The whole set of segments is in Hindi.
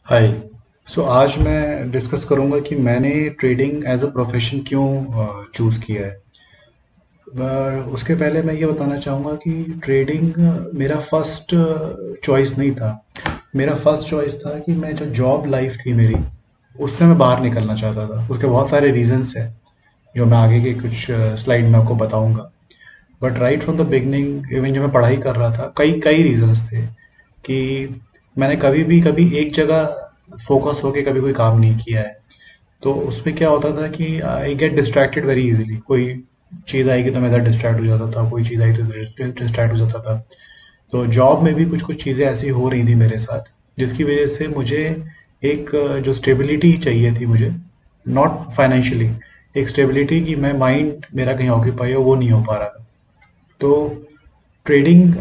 हाय। आज मैं डिस्कस करूंगा कि मैंने ट्रेडिंग एज अ प्रोफेशन क्यों चूज़ किया है। उसके पहले मैं ये बताना चाहूँगा कि ट्रेडिंग मेरा फर्स्ट चॉइस नहीं था। मेरा फर्स्ट चॉइस था कि मैं जो जॉब लाइफ थी मेरी, उससे मैं बाहर निकलना चाहता था। उसके बहुत सारे रीजंस हैं जो मैं आगे के कुछ स्लाइड में आपको बताऊंगा। But right from the beginning, even जब मैं पढ़ाई कर रहा था, कई कई रीजंस थे कि मैंने कभी एक जगह फोकस होके कभी कोई काम नहीं किया है। तो उसमें क्या होता था कि I get distracted very easily. कोई चीज़ आएगी तो मैं इधर डिस्ट्रैक्ट हो जाता था, कोई चीज़ आई तो डिस्ट्रैक्ट हो जाता था। तो जॉब में भी कुछ कुछ चीज़ें ऐसी हो रही थी मेरे साथ, जिसकी वजह से मुझे एक जो स्टेबिलिटी चाहिए थी मुझे, नॉट फाइनेंशियली, एक स्टेबिलिटी कि मैं माइंड मेरा कहीं ऑक्यूपाई हो, वो नहीं हो पा रहा था। तो ट्रेडिंग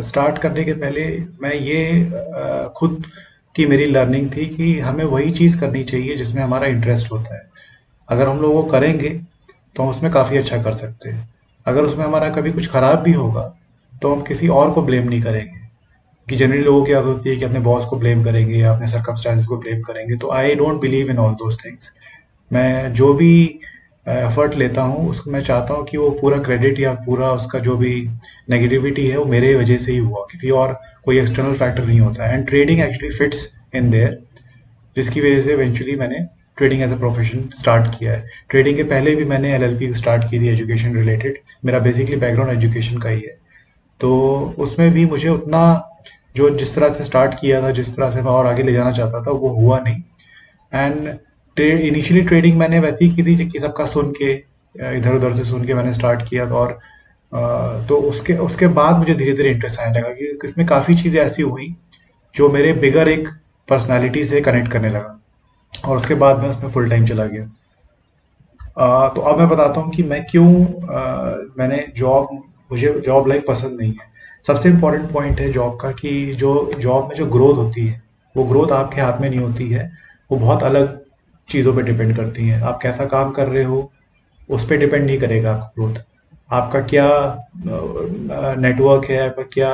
स्टार्ट करने के पहले मैं ये खुद की मेरी लर्निंग थी कि हमें वही चीज़ करनी चाहिए जिसमें हमारा इंटरेस्ट होता है। अगर हम लोग वो करेंगे तो हम उसमें काफ़ी अच्छा कर सकते हैं। अगर उसमें हमारा कभी कुछ ख़राब भी होगा तो हम किसी और को ब्लेम नहीं करेंगे। कि जनरली लोगों की आदत होती है कि अपने बॉस को ब्लेम करेंगे या अपने सर्कमस्टेंसेस को ब्लेम करेंगे। तो आई don't believe in all those things. मैं जो भी एफर्ट लेता हूँ उसको मैं चाहता हूँ कि वो पूरा क्रेडिट या पूरा उसका जो भी नेगेटिविटी है वो मेरे वजह से ही हुआ, किसी और कोई एक्सटर्नल फैक्टर नहीं होता है। And trading actually fits in there, जिसकी वजह से इवेंचुअली मैंने trading as a profession start किया है। ट्रेडिंग के पहले भी मैंने एलएलपी स्टार्ट की थी एजुकेशन रिलेटेड। मेरा बेसिकली बैकग्राउंड एजुकेशन का ही है। तो उसमें भी मुझे उतना, जो जिस तरह से स्टार्ट किया था, जिस तरह से मैं और आगे ले जाना चाहता था, वो हुआ नहीं। एंड इनिशियली ट्रेडिंग मैंने वैसे ही की थी कि सबका सुन के, इधर उधर से सुन के मैंने स्टार्ट किया था। और तो उसके उसके बाद मुझे धीरे धीरे इंटरेस्ट आने लगा कि इसमें काफ़ी चीज़ें ऐसी हुई जो मेरे बिगर एक पर्सनालिटी से कनेक्ट करने लगा। और उसके बाद मैं उसमें फुल टाइम चला गया। तो अब मैं बताता हूँ कि मैं क्यों, मैंने जॉब, मुझे जॉब लाइफ पसंद नहीं है। सबसे इम्पोर्टेंट पॉइंट है जॉब का कि जो जॉब में जो ग्रोथ होती है, वो ग्रोथ आपके हाथ में नहीं होती है। वो बहुत अलग चीज़ों पे डिपेंड करती है। आप कैसा काम कर रहे हो उस पे डिपेंड नहीं करेगा आपका ग्रोथ। आपका क्या नेटवर्क है, आपका क्या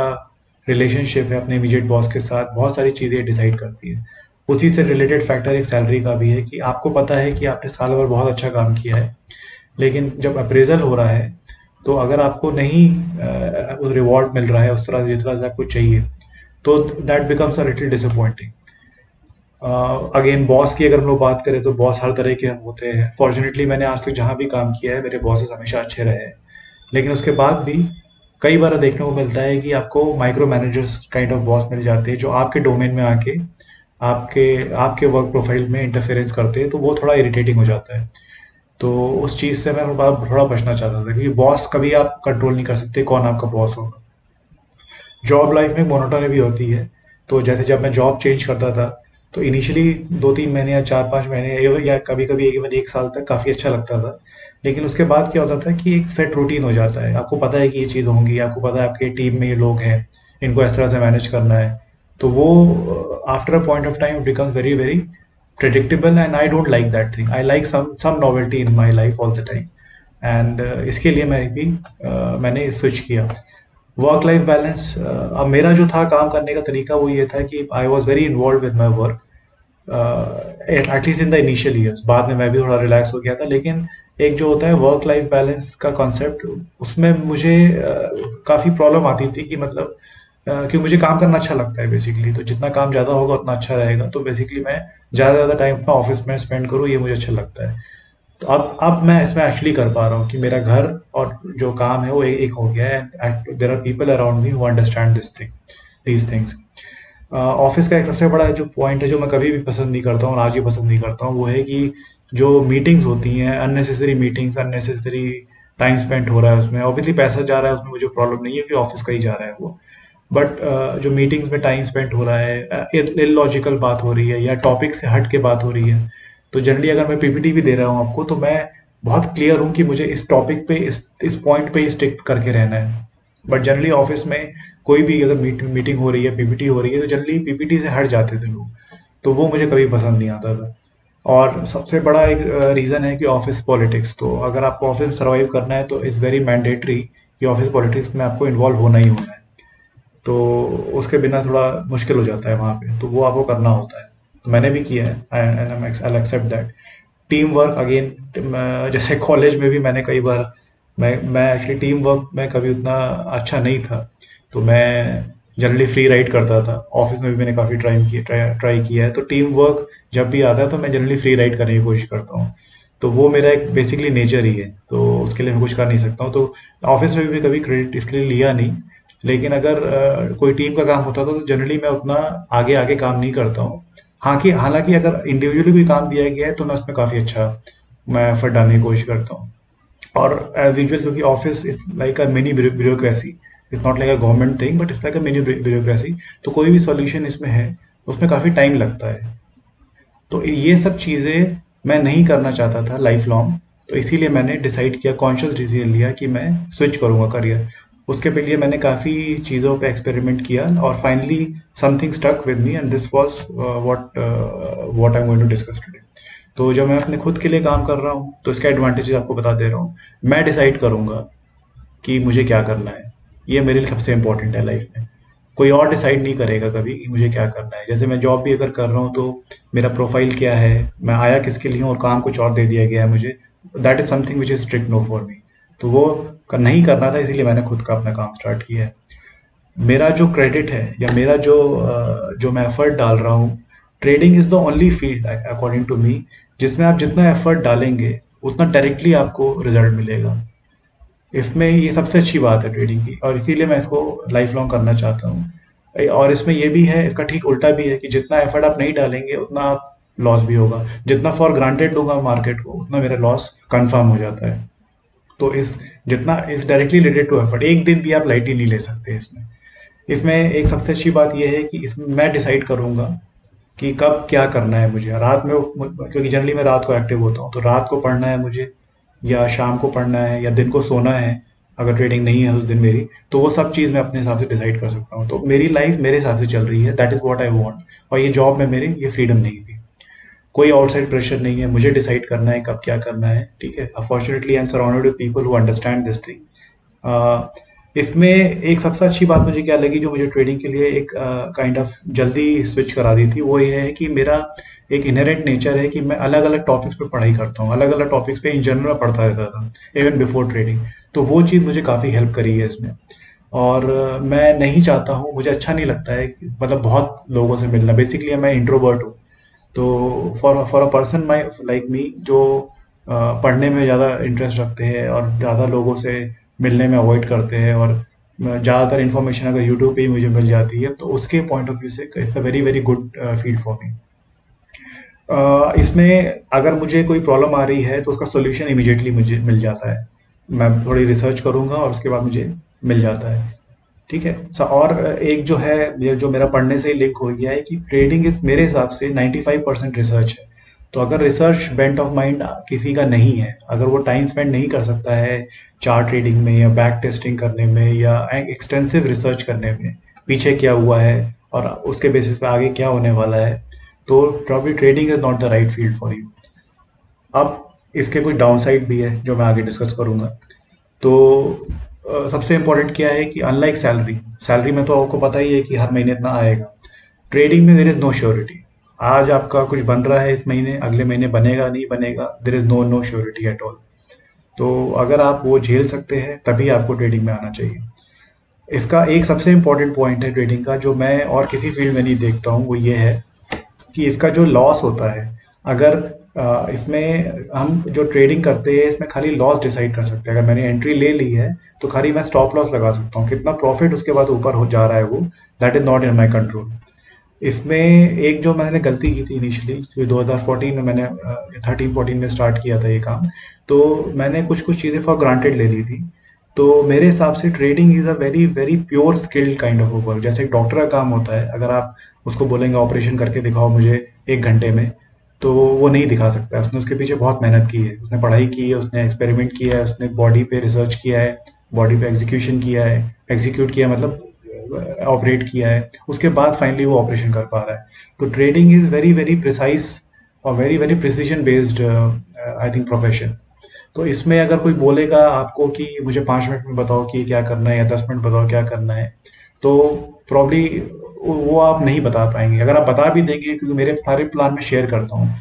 रिलेशनशिप है अपने इमीडिएट बॉस के साथ, बहुत सारी चीज़ें डिसाइड करती है। उसी से रिलेटेड फैक्टर एक सैलरी का भी है कि आपको पता है कि आपने साल भर बहुत अच्छा काम किया है, लेकिन जब अप्रेजल हो रहा है तो अगर आपको नहीं रिवॉर्ड मिल रहा है उस तरह जिस तरह से आपको चाहिए, तो that becomes a little disappointing. Again boss की अगर हम लोग बात करें तो बॉस हर तरह के हम होते हैं। फॉर्चुनेटली मैंने आज तक जहाँ भी काम किया है मेरे बॉसेस हमेशा अच्छे रहे हैं। लेकिन उसके बाद भी कई बार देखने को मिलता है कि आपको micro managers kind of boss मिल जाते हैं जो आपके डोमेन में आके आपके आपके वर्क प्रोफाइल में इंटरफेरेंस करते हैं। तो वो थोड़ा इरिटेटिंग हो जाता है। तो उस चीज़ से मैं थोड़ा बचना चाहता था, क्योंकि बॉस कभी आप कंट्रोल नहीं कर सकते कौन आपका बॉस होगा। जॉब लाइफ में मोनोटोनी भी होती है। तो जैसे जब मैं जॉब चेंज करता था तो इनिशियली 2-3 महीने या 4-5 महीने या कभी कभी इवन एक साल तक काफ़ी अच्छा लगता था। लेकिन उसके बाद क्या होता था कि एक सेट रूटीन हो जाता है। आपको पता है कि ये चीज़ होंगी, आपको पता है आपके टीम में ये लोग हैं, इनको इस तरह से मैनेज करना है। तो वो after a point of time becomes very very predictable, and I don't like that thing. I like some novelty in my life all the time. And इसके लिए मैंने स्विच किया। वर्क लाइफ बैलेंस, अब मेरा जो था काम करने का तरीका वो ये था कि I was very involve with my work, at least in the initial years. बाद में मैं भी थोड़ा रिलैक्स हो गया था। लेकिन एक जो होता है वर्क लाइफ बैलेंस का कॉन्सेप्ट, उसमें मुझे काफ़ी प्रॉब्लम आती थी कि मतलब कि मुझे काम करना अच्छा लगता है बेसिकली। तो जितना काम ज़्यादा होगा उतना अच्छा रहेगा। तो बेसिकली मैं ज़्यादा से ज़्यादा टाइम अपना ऑफिस में स्पेंड करूँ, ये मुझे अच्छा लगता है। तो अब मैं इसमें एक्चुअली कर पा रहा हूँ कि मेरा घर और जो काम है वो एक हो गया है। There are people around me who understand these things. Office का एक सबसे बड़ा जो पॉइंट है जो मैं कभी भी पसंद नहीं करता हूँ और आज भी पसंद नहीं करता हूँ, वो है कि जो मीटिंग्स होती हैं, unnecessary meetings, unnecessary time spend हो रहा है उसमें। ऑब्वियसली पैसा जा रहा है उसमें, मुझे प्रॉब्लम नहीं है कि ऑफिस का ही जा रहा है वो। बट जो मीटिंग्स में टाइम स्पेंड हो रहा है, इलॉजिकल बात हो रही है या टॉपिक से हट के बात हो रही है। तो जनरली अगर मैं पीपीटी भी दे रहा हूँ आपको, तो मैं बहुत क्लियर हूँ कि मुझे इस टॉपिक पे, इस पॉइंट पे ही स्टिक करके रहना है। बट जनरली ऑफिस में कोई भी अगर मीटिंग हो रही है, पीपीटी हो रही है, तो जनरली पीपीटी से हट जाते थे लोग। तो वो मुझे कभी पसंद नहीं आता था। और सबसे बड़ा एक रीज़न है कि ऑफिस पॉलिटिक्स। तो अगर आपको ऑफिस में सर्वाइव करना है तो इट्स वेरी मैंडेटरी कि ऑफिस पॉलिटिक्स में आपको इन्वॉल्व होना ही होना है। तो उसके बिना थोड़ा मुश्किल हो जाता है वहाँ पे, तो वो आपको करना होता है। तो मैंने भी किया है and I accept that. Team work again, जैसे कॉलेज में भी मैंने कई बार, मैं एक्चुअली टीम वर्क में कभी उतना अच्छा नहीं था, तो मैं जनरली फ्री राइड करता था। ऑफिस में भी मैंने काफ़ी ट्राई किया है, तो टीम वर्क जब भी आता है तो मैं जनरली फ्री राइड करने की कोशिश करता हूँ। तो वो मेरा एक बेसिकली नेचर ही है, तो उसके लिए मैं कुछ कर नहीं सकता हूँ। तो ऑफिस में भी कभी क्रेडिट इसके लिए लिया नहीं, लेकिन अगर कोई टीम का काम होता था तो जनरली मैं उतना आगे आगे काम नहीं करता हूँ। हालांकि अगर इंडिविजुअली कोई काम दिया गया है तो मैं उसमें काफ़ी अच्छा मैं एफर्ट डालने की कोशिश करता हूँ। और एज यूजुअल, क्योंकि office is like a mini bureaucracy, it's not like a government thing but it's like a mini bureaucracy, तो कोई भी सॉल्यूशन इसमें है उसमें काफ़ी टाइम लगता है। तो ये सब चीज़ें मैं नहीं करना चाहता था लाइफ लॉन्ग, तो इसीलिए मैंने डिसाइड किया, कॉन्शियस डिसीजन लिया कि मैं स्विच करूँगा करियर। उसके पे लिए मैंने काफ़ी चीज़ों पे एक्सपेरिमेंट किया और finally something stuck with me and this was what what I am going to discuss today. तो जब मैं अपने खुद के लिए काम कर रहा हूँ तो इसका एडवांटेजेस आपको बता दे रहा हूँ। मैं डिसाइड करूँगा कि मुझे क्या करना है, ये मेरे लिए सबसे इम्पोर्टेंट है लाइफ में। कोई और डिसाइड नहीं करेगा कभी कि मुझे क्या करना है। जैसे मैं जॉब भी अगर कर रहा हूँ तो मेरा प्रोफाइल क्या है, मैं आया किसके लिए हूँ और काम कुछ और दे दिया गया है मुझे, that is something which is strict no for me. तो वो नहीं करना था, इसीलिए मैंने खुद का अपना काम स्टार्ट किया है। मेरा जो क्रेडिट है या मेरा जो मैं एफर्ट डाल रहा हूँ, trading is the only field according to me जिसमें आप जितना एफर्ट डालेंगे उतना डायरेक्टली आपको रिजल्ट मिलेगा। इसमें ये सबसे अच्छी बात है ट्रेडिंग की, और इसीलिए मैं इसको लाइफ लॉन्ग करना चाहता हूँ। और इसमें ये भी है, इसका ठीक उल्टा भी है कि जितना एफर्ट आप नहीं डालेंगे उतना आप लॉस भी होगा। जितना फॉर ग्रांटेड लूंगा मार्केट को उतना मेरा लॉस कंफर्म हो जाता है। तो इस डायरेक्टली रिलेटेड टू एफर्ट, एक दिन भी आप लाइटली नहीं ले सकते इसमें। इसमें एक सबसे अच्छी बात यह है कि इसमें मैं डिसाइड करूंगा कि कब क्या करना है मुझे। रात में, क्योंकि जनरली मैं रात को एक्टिव होता हूँ, तो रात को पढ़ना है मुझे या शाम को पढ़ना है या दिन को सोना है, अगर ट्रेडिंग नहीं है उस दिन मेरी, तो वो सब चीज़ मैं अपने हिसाब से डिसाइड कर सकता हूँ। तो मेरी लाइफ मेरे हिसाब से चल रही है, that is what I want. और ये जॉब में मेरी ये फ्रीडम नहीं थी, कोई आउटसाइड प्रेशर नहीं है, मुझे डिसाइड करना है कब क्या करना है। ठीक है, fortunately I am surrounded with people who understand this thing. इसमें एक सबसे अच्छी बात मुझे क्या लगी, जो मुझे ट्रेडिंग के लिए एक काइंड ऑफ जल्दी स्विच करा दी थी, वो ये है कि मेरा एक इनहेरेंट नेचर है कि मैं अलग अलग टॉपिक्स पे पढ़ाई करता हूँ, अलग अलग टॉपिक्स पे इन जनरल पढ़ता रहता था इवन बिफोर ट्रेडिंग। तो वो चीज़ मुझे काफ़ी हेल्प करी है इसमें। और मैं नहीं चाहता हूँ, मुझे अच्छा नहीं लगता है मतलब बहुत लोगों से मिलना। बेसिकली मैं इंट्रोवर्ट हूँ, तो for a person my like me जो पढ़ने में ज़्यादा इंटरेस्ट रखते हैं और ज़्यादा लोगों से मिलने में अवॉइड करते हैं, और ज़्यादातर इन्फॉर्मेशन अगर यूट्यूब पे ही मुझे मिल जाती है, तो उसके पॉइंट ऑफ व्यू से it's a very very good field for me. इसमें अगर मुझे कोई प्रॉब्लम आ रही है तो उसका सॉल्यूशन इमीडिएटली मुझे मिल जाता है। मैं थोड़ी रिसर्च करूंगा और उसके बाद मुझे मिल जाता है। ठीक है। और एक जो है, ये जो मेरा पढ़ने से ही लिंक हो गया है कि ट्रेडिंग इज मेरे हिसाब से 95% रिसर्च है। तो अगर रिसर्च बेंट ऑफ माइंड किसी का नहीं है, अगर वो टाइम स्पेंड नहीं कर सकता है चार्ट ट्रेडिंग में या बैक टेस्टिंग करने में या एक्सटेंसिव रिसर्च करने में, पीछे क्या हुआ है और उसके बेसिस पे आगे क्या होने वाला है, तो probably trading is not the right field for you. अब इसके कुछ डाउन साइड भी है जो मैं आगे डिस्कस करूंगा। तो सबसे इम्पोर्टेंट क्या है कि अनलाइक सैलरी, सैलरी में तो आपको पता ही है कि हर महीने इतना आएगा। ट्रेडिंग में देर इज नो श्योरिटी। आज आपका कुछ बन रहा है इस महीने, अगले महीने बनेगा नहीं बनेगा, there is no surety at all. तो अगर आप वो झेल सकते हैं तभी आपको ट्रेडिंग में आना चाहिए। इसका एक सबसे इम्पोर्टेंट पॉइंट है ट्रेडिंग का, जो मैं और किसी फील्ड में नहीं देखता हूँ, वो ये है कि इसका जो लॉस होता है, अगर इसमें हम जो ट्रेडिंग करते हैं इसमें खाली लॉस डिसाइड कर सकते हैं। अगर मैंने एंट्री ले ली है तो खाली मैं स्टॉप लॉस लगा सकता हूँ, कितना प्रॉफिट उसके बाद ऊपर हो जा रहा है वो, that is not in my control. इसमें एक जो मैंने गलती की थी इनिशियली, 2014 में मैंने 13-14 में स्टार्ट किया था ये काम, तो मैंने कुछ कुछ चीज़ें फॉर ग्रांटेड ले ली थी। तो मेरे हिसाब से trading is a very very pure skilled kind of work. जैसे एक डॉक्टर का काम होता है, अगर आप उसको बोलेंगे ऑपरेशन करके दिखाओ मुझे 1 घंटे में, तो वो नहीं दिखा सकता है। उसने उसके पीछे बहुत मेहनत की है, उसने पढ़ाई की है, उसने एक्सपेरिमेंट किया है, उसने बॉडी पे रिसर्च किया है, बॉडी पे एग्जीक्यूशन किया है, एग्जीक्यूट किया मतलब ऑपरेट किया है, उसके बाद फाइनली वो ऑपरेशन कर पा रहा है। तो trading is very very precise और very very precision based I think profession. तो इसमें अगर कोई बोलेगा आपको कि मुझे 5 मिनट में बताओ कि क्या करना है या 10 मिनट बताओ क्या करना है, तो प्रॉब्ली वो आप नहीं बता पाएंगे। अगर आप बता भी देंगे, क्योंकि मेरे सारे प्लान में शेयर करता हूँ,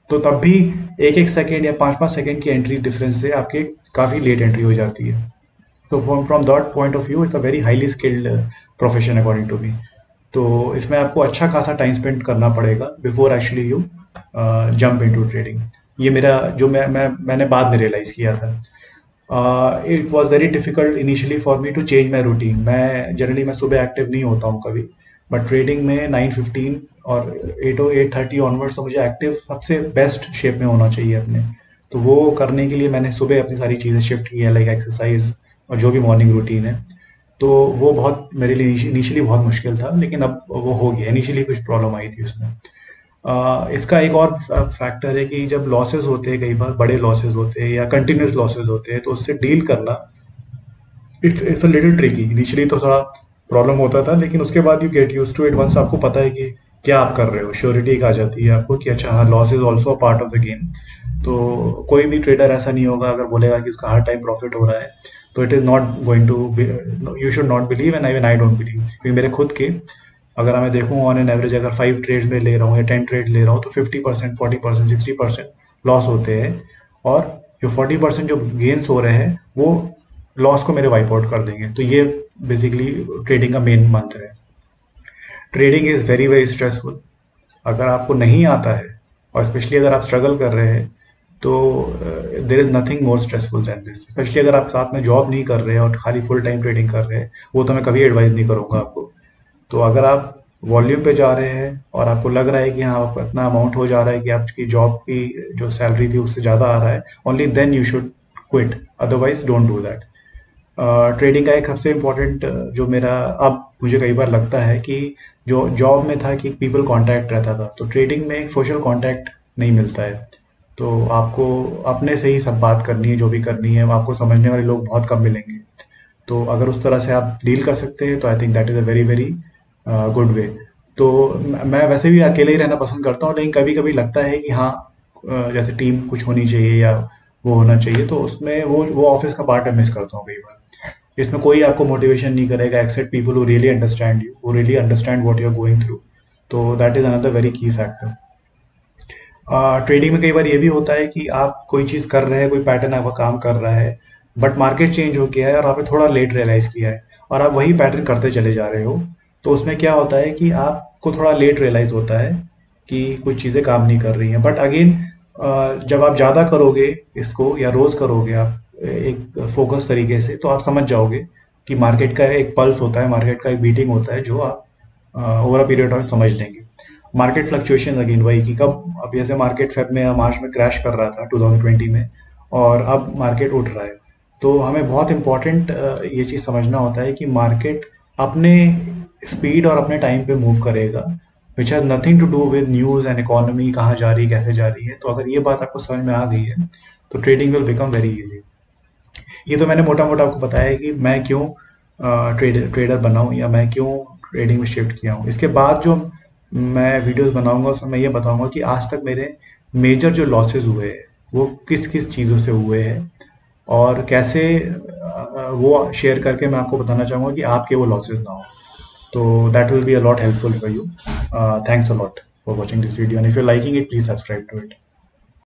तो तब भी 1-1 सेकेंड या 5-5 सेकेंड की एंट्री डिफरेंस से आपके काफ़ी लेट एंट्री हो जाती है। तो from that point of view it's a very highly skilled profession according to me. तो इसमें आपको अच्छा खासा टाइम स्पेंड करना पड़ेगा before actually you jump into trading. ये मेरा जो मैंने बाद में रियलाइज़ किया था। It was very difficult initially for me to change my routine. मैं सुबह एक्टिव नहीं होता हूँ कभी, बट ट्रेडिंग में 9:15 और 8:30 ऑनवर्ड्स तो मुझे एक्टिव सबसे बेस्ट शेप में होना चाहिए अपने। तो वो करने के लिए मैंने सुबह अपनी सारी चीज़ें शिफ्ट की है, लाइक एक्सरसाइज और जो भी मॉर्निंग रूटीन है। तो वो बहुत मेरे लिए इनिशियली बहुत मुश्किल था, लेकिन अब वो हो गया। इनिशियली कुछ प्रॉब्लम आई थी उसमें। इसका एक और फैक्टर है कि जब लॉसेस होते हैं, कई बार बड़े लॉसेस होते हैं या कंटिन्यूस लॉसेस होते हैं, तो उससे डील करना it's a little tricky. Initially तो थोड़ा प्रॉब्लम होता था, लेकिन उसके बाद you get use to it. Once आपको पता है कि क्या आप कर रहे हो, श्योरिटी एक आ जाती है आपको कि अच्छा हाँ, loss is also part of the game. तो कोई भी ट्रेडर ऐसा नहीं होगा अगर बोलेगा कि उसका हर टाइम प्रॉफिट हो रहा है, तो it is not going to, you should not believe and I don't believe. क्योंकि मेरे खुद के, अगर मैं देखूँ ऑन एन एवरेज, अगर 5 ट्रेड्स में ले रहा हूँ या 10 ट्रेड ले रहा हूँ, तो 50%, 40%, 60% लॉस होते हैं। और जो 40% जो गेन्स हो रहे हैं, वो लॉस को मेरे वाइप आउट कर देंगे। तो ये बेसिकली ट्रेडिंग का मेन मंत्र है। Trading is very very stressful. अगर आपको नहीं आता है, और स्पेशली अगर आप स्ट्रगल कर रहे हैं, तो there is nothing more stressful than this. Specially अगर आप साथ में जॉब नहीं कर रहे हैं और खाली फुल टाइम ट्रेडिंग कर रहे हैं, वो तो मैं कभी एडवाइस नहीं करूँगा आपको। तो अगर आप वॉल्यूम पे जा रहे हैं और आपको लग रहा है कि हाँ, आपको इतना अमाउंट हो जा रहा है कि आपकी जॉब की जो सैलरी थी उससे ज़्यादा आ रहा है, only then you should quit, otherwise don't do that. Trading का एक सबसे इम्पोर्टेंट जो मेरा अब मुझे कई बार लगता है कि जो जॉब में था कि पीपल कांटेक्ट रहता था, तो ट्रेडिंग में सोशल कांटेक्ट नहीं मिलता है। तो आपको अपने से ही सब बात करनी है, जो भी करनी है, आपको समझने वाले लोग बहुत कम मिलेंगे। तो अगर उस तरह से आप डील कर सकते हैं, तो I think that is a very very good way. तो मैं वैसे भी अकेले ही रहना पसंद करता हूँ, लेकिन कभी कभी लगता है कि हाँ, जैसे टीम कुछ होनी चाहिए या वो होना चाहिए, तो उसमें वो ऑफिस का पार्ट मैं मिस करता हूँ कई बार। इसमें कोई आपको मोटिवेशन नहीं करेगा except people who really understand you, who really understand what you are going through. तो that is another very key factor. Trading में कई बार ये भी होता है कि आप कोई चीज़ कर रहे हैं, कोई पैटर्न आपका काम कर रहा है, बट मार्केट चेंज हो गया है और आपने थोड़ा लेट रियलाइज़ किया है, और आप वही पैटर्न करते चले जा रहे हो। तो उसमें क्या होता है कि आपको थोड़ा लेट रियलाइज़ होता है कि कुछ चीज़ें काम नहीं कर रही हैं। बट अगेन, जब आप ज़्यादा करोगे इसको या रोज़ करोगे आप एक फोकस तरीके से, तो आप समझ जाओगे कि मार्केट का एक पल्स होता है, मार्केट का एक बीटिंग होता है, जो आप ओवर अ पीरियड ऑफ समझ लेंगे। मार्केट फ्लक्चुएशन अगेन वही कि कब, अब जैसे मार्केट फेब में या मार्च में क्रैश कर रहा था 2020 में, और अब मार्केट उठ रहा है। तो हमें बहुत इंपॉर्टेंट ये चीज़ समझना होता है कि मार्केट अपने स्पीड और अपने टाइम पे मूव करेगा, which has nothing to do with news and economy कहाँ जा रही है, कैसे जा रही है। तो अगर ये बात आपको समझ में आ गई है, तो trading will become very easy. ये तो मैंने मोटा मोटा आपको बताया है कि मैं क्यों ट्रेडर बना हूँ या मैं क्यों ट्रेडिंग में शिफ्ट किया हूँ। इसके बाद जो मैं वीडियोस बनाऊंगा उसमें मैं ये बताऊंगा कि आज तक मेरे मेजर जो लॉसेस हुए हैं वो किस किस चीज़ों से हुए हैं, और कैसे वो शेयर करके मैं आपको बताना चाहूँगा कि आपके वो लॉसेस ना हो। तो that will be a lot helpful for you. Thanks a lot for watching this video, and if you liking it, please subscribe to it.